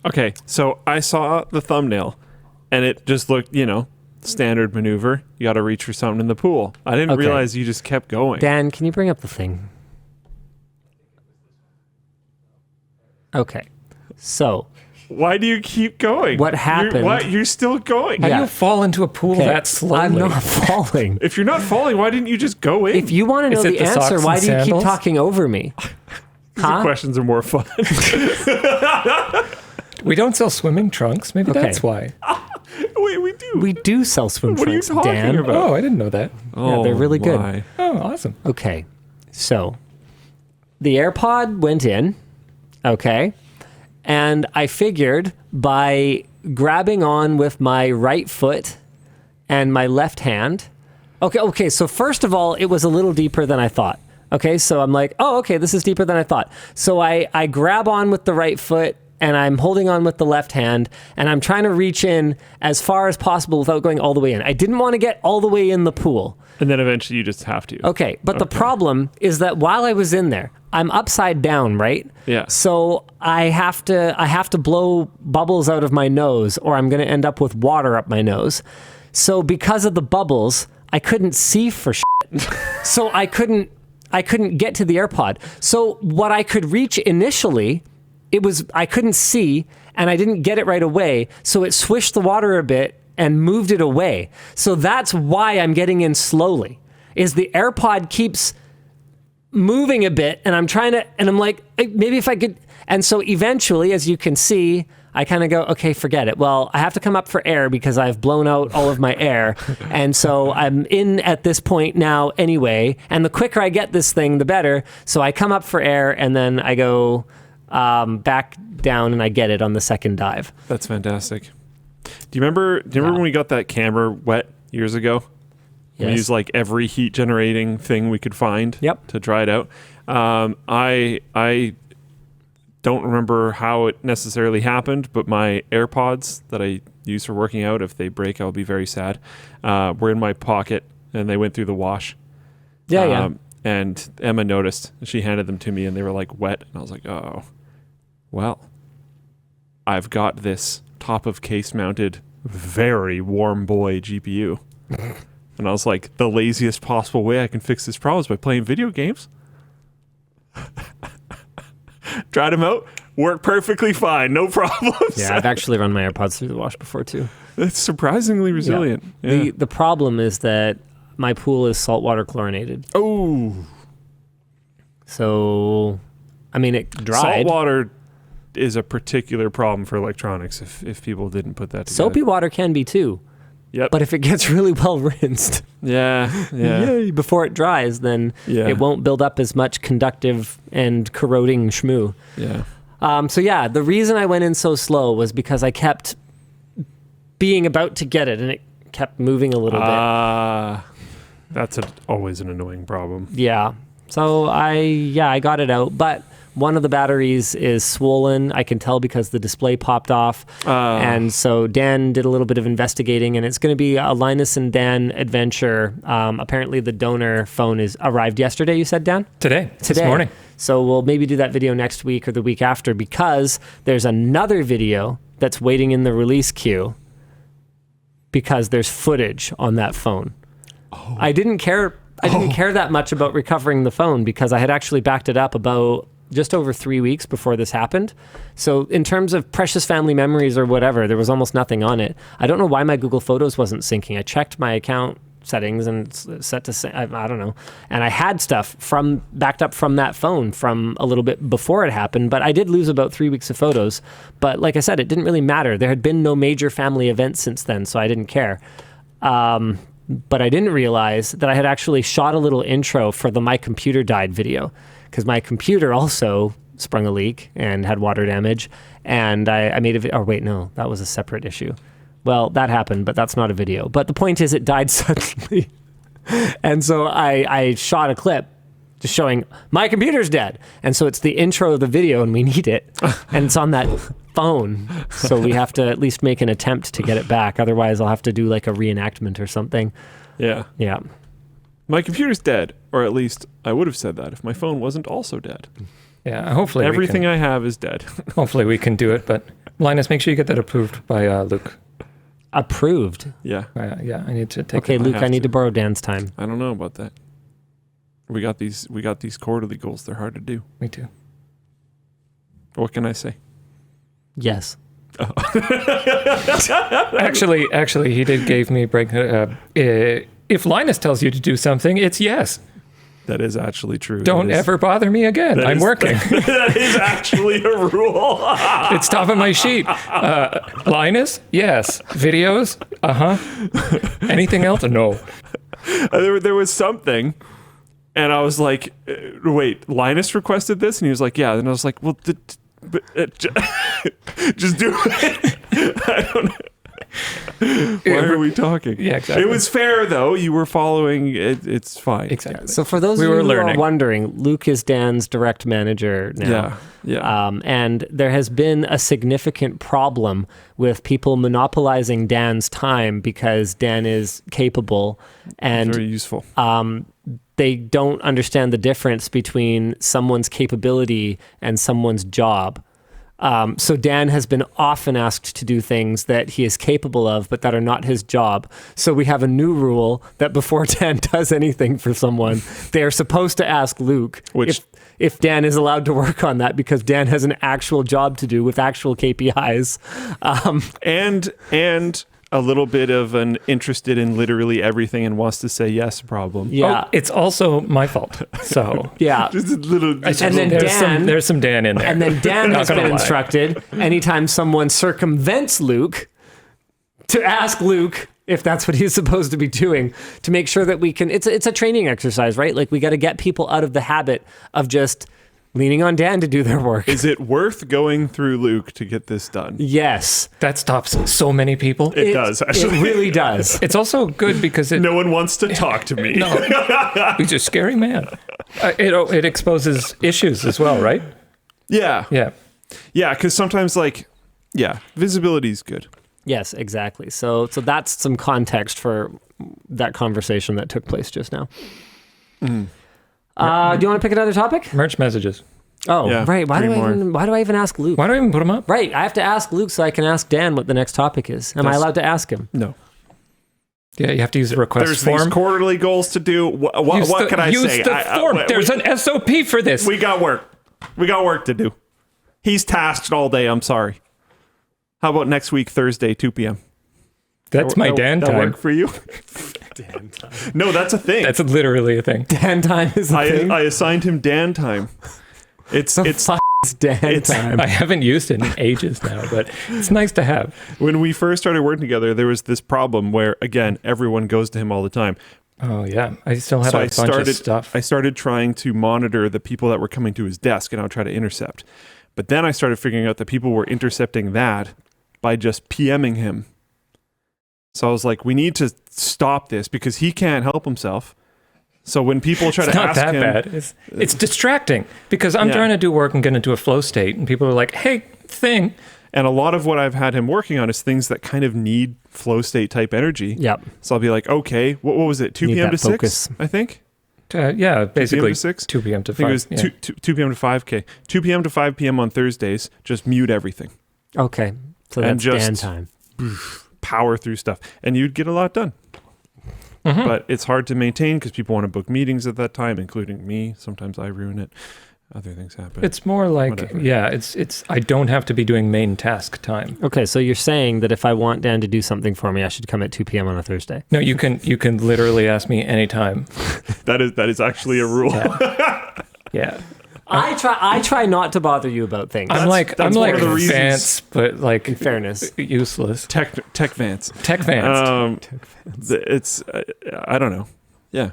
Okay, so I saw the thumbnail, and it just looked, standard maneuver. You got to reach for something in the pool. I didn't realize you just kept going. Dan, can you bring up the thing? Okay, so... Why do you keep going? What happened? You're still going. How do you fall into a pool that slowly? I'm not falling. If you're not falling, why didn't you just go in? If you want to know the answer, why do you keep talking over me? The questions are more fun. We don't sell swimming trunks. Maybe that's why. Wait, we do. We do sell swim trunks, What are you talking about? Oh, I didn't know that. Yeah, they're really good. Oh, awesome. Okay, so the AirPod went in, and I figured by grabbing on with my right foot and my left hand. Okay, so first of all, it was a little deeper than I thought. Okay, so I'm like, this is deeper than I thought. So I grab on with the right foot and I'm holding on with the left hand and I'm trying to reach in as far as possible without going all the way in. I didn't want to get all the way in the pool. And then eventually you just have to. Okay, but the problem is that while I was in there, I'm upside down, right? Yeah. So I have to blow bubbles out of my nose or I'm going to end up with water up my nose. So because of the bubbles, I couldn't see for shit. So I couldn't get to the AirPod. So what I could reach initially, I couldn't see and I didn't get it right away. So it swished the water a bit and moved it away. So that's why I'm getting in slowly, is the AirPod keeps moving a bit and I'm like, maybe if I could. And so eventually, as you can see, I kind of go, okay, forget it. Well, I have to come up for air because I've blown out all of my air. And so I'm in at this point now anyway. And the quicker I get this thing, the better. So I come up for air and then I go back down and I get it on the second dive. That's fantastic. Do you remember when we got that camera wet years ago? Yes. We used like every heat generating thing we could find to dry it out. I don't remember how it necessarily happened, but my AirPods that I use for working out, if they break, I'll be very sad, were in my pocket and they went through the wash. Yeah. And Emma noticed. She handed them to me and they were like wet. And I was like, oh, well, I've got this top of case mounted, very warm boy GPU. And I was like, the laziest possible way I can fix this problem is by playing video games. Tried them out, worked perfectly fine, no problems. Yeah, I've actually run my AirPods through the wash before too. It's surprisingly resilient. Yeah. The problem is that my pool is saltwater chlorinated. Oh. So, I mean, it dried. Saltwater is a particular problem for electronics if people didn't put that together. Soapy water can be too. Yep. But if it gets really well rinsed, yeah, before it dries, then it won't build up as much conductive and corroding schmoo. Yeah. The reason I went in so slow was because I kept being about to get it and it kept moving a little bit. That's always an annoying problem. Yeah. So I got it out, but one of the batteries is swollen. I can tell because the display popped off. And so Dan did a little bit of investigating, and it's going to be a Linus and Dan adventure. Apparently the donor phone is arrived yesterday, you said, Dan? Today. This morning. So we'll maybe do that video next week or the week after, because there's another video that's waiting in the release queue because there's footage on that phone. Oh. I didn't care that much about recovering the phone because I had actually backed it up about just over 3 weeks before this happened. So in terms of precious family memories or whatever, there was almost nothing on it. I don't know why my Google Photos wasn't syncing. I checked my account settings and set to sync. I don't know. And I had stuff backed up from that phone from a little bit before it happened, but I did lose about 3 weeks of photos. But like I said, it didn't really matter. There had been no major family events since then, so I didn't care. But I didn't realize that I had actually shot a little intro for the My Computer Died video, because my computer also sprung a leak and had water damage. And I made that was a separate issue. Well, that happened, but that's not a video. But the point is, it died suddenly. And so I shot a clip just showing my computer's dead. And so it's the intro of the video and we need it. And it's on that phone. So we have to at least make an attempt to get it back. Otherwise, I'll have to do like a reenactment or something. Yeah. Yeah. My computer's dead, or at least I would have said that if my phone wasn't also dead. Yeah, hopefully everything I have is dead. Hopefully we can do it, but Linus, make sure you get that approved by Luke. Approved? Yeah. Yeah, I need to take Okay, it. Luke, I need to borrow Dan's time. I don't know about that. We got these quarterly goals. They're hard to do. Me too. What can I say? Yes. Oh. Actually, he did give me a break. If Linus tells you to do something, it's yes. That is actually true. Don't ever bother me again. I'm working. That is actually a rule. It's top of my sheet. Linus? Yes. Videos? Uh-huh. Anything else? No. There was something, and I was like, wait, Linus requested this? And he was like, yeah. And I was like, well, just do it. I don't know. Why are we talking? Yeah, exactly. It was fair, though. You were following it. It's fine. Exactly. So for those of you who are wondering, Luke is Dan's direct manager now. Yeah. And there has been a significant problem with people monopolizing Dan's time because Dan is capable and very useful. They don't understand the difference between someone's capability and someone's job. So Dan has been often asked to do things that he is capable of, but that are not his job. So we have a new rule that before Dan does anything for someone, they are supposed to ask Luke if Dan is allowed to work on that, because Dan has an actual job to do with actual KPIs. And a little bit of an interested in literally everything and wants to say yes problem. Yeah. Oh, it's also my fault. So yeah. Just a little. And then there's some Dan in there. And then Dan has been instructed anytime someone circumvents Luke to ask Luke if that's what he's supposed to be doing, to make sure that we can, it's a training exercise, right? Like we got to get people out of the habit of just leaning on Dan to do their work. Is it worth going through Luke to get this done? Yes. That stops so many people. It does, actually. It really does. It's also good because no one wants to talk to me. No, he's a scary man. It exposes issues as well, right? Yeah. Yeah. Yeah, because sometimes, visibility is good. Yes, exactly. So that's some context for that conversation that took place just now. Mm. Do you want to pick another topic? Merch messages. Oh, yeah, right. Why do I even ask Luke? Why do I even put them up? Right. I have to ask Luke so I can ask Dan what the next topic is. Am I allowed to ask him? No. Yeah, you have to use the request form. There's these quarterly goals to do. What can I say? Use the form. There's an SOP for this. We got work. We got work to do. He's tasked all day. I'm sorry. How about next week, Thursday, 2 p.m.? That's my Dan time. That work for you? Dan time. No, that's a thing. That's literally a thing. Dan time is a thing? I assigned him Dan time. It's Dan time. I haven't used it in ages now, but it's nice to have. When we first started working together, there was this problem where, again, everyone goes to him all the time. Oh, yeah. I still had a bunch of stuff. I started trying to monitor the people that were coming to his desk, and I would try to intercept. But then I started figuring out that people were intercepting that by just PMing him. So I was like, we need to stop this because he can't help himself. So when people try to ask him... It's not that bad. It's distracting because I'm trying to do work and get into a flow state, and people are like, hey, thing. And a lot of what I've had him working on is things that kind of need flow state type energy. Yep. So I'll be like, okay, what was it? 2 p.m. to 6, I think? Yeah, basically 2 p.m. to 6? 2 p.m. to 5. I think it was 2 p.m. to 5K. 2 p.m. to 5 p.m. on Thursdays, just mute everything. Okay. So that's Dan time. Power through stuff. And you'd get a lot done. Mm-hmm. But it's hard to maintain because people want to book meetings at that time, including me. Sometimes I ruin it. Other things happen. It's more like, it's I don't have to be doing main task time. Okay, so you're saying that if I want Dan to do something for me, I should come at 2 p.m. on a Thursday? No, you can literally ask me anytime. That is actually a rule. Yeah. I try not to bother you about things. I'm like Vance, but like in fairness, useless. Tech Vance. Tech Vance. It's I don't know. Yeah.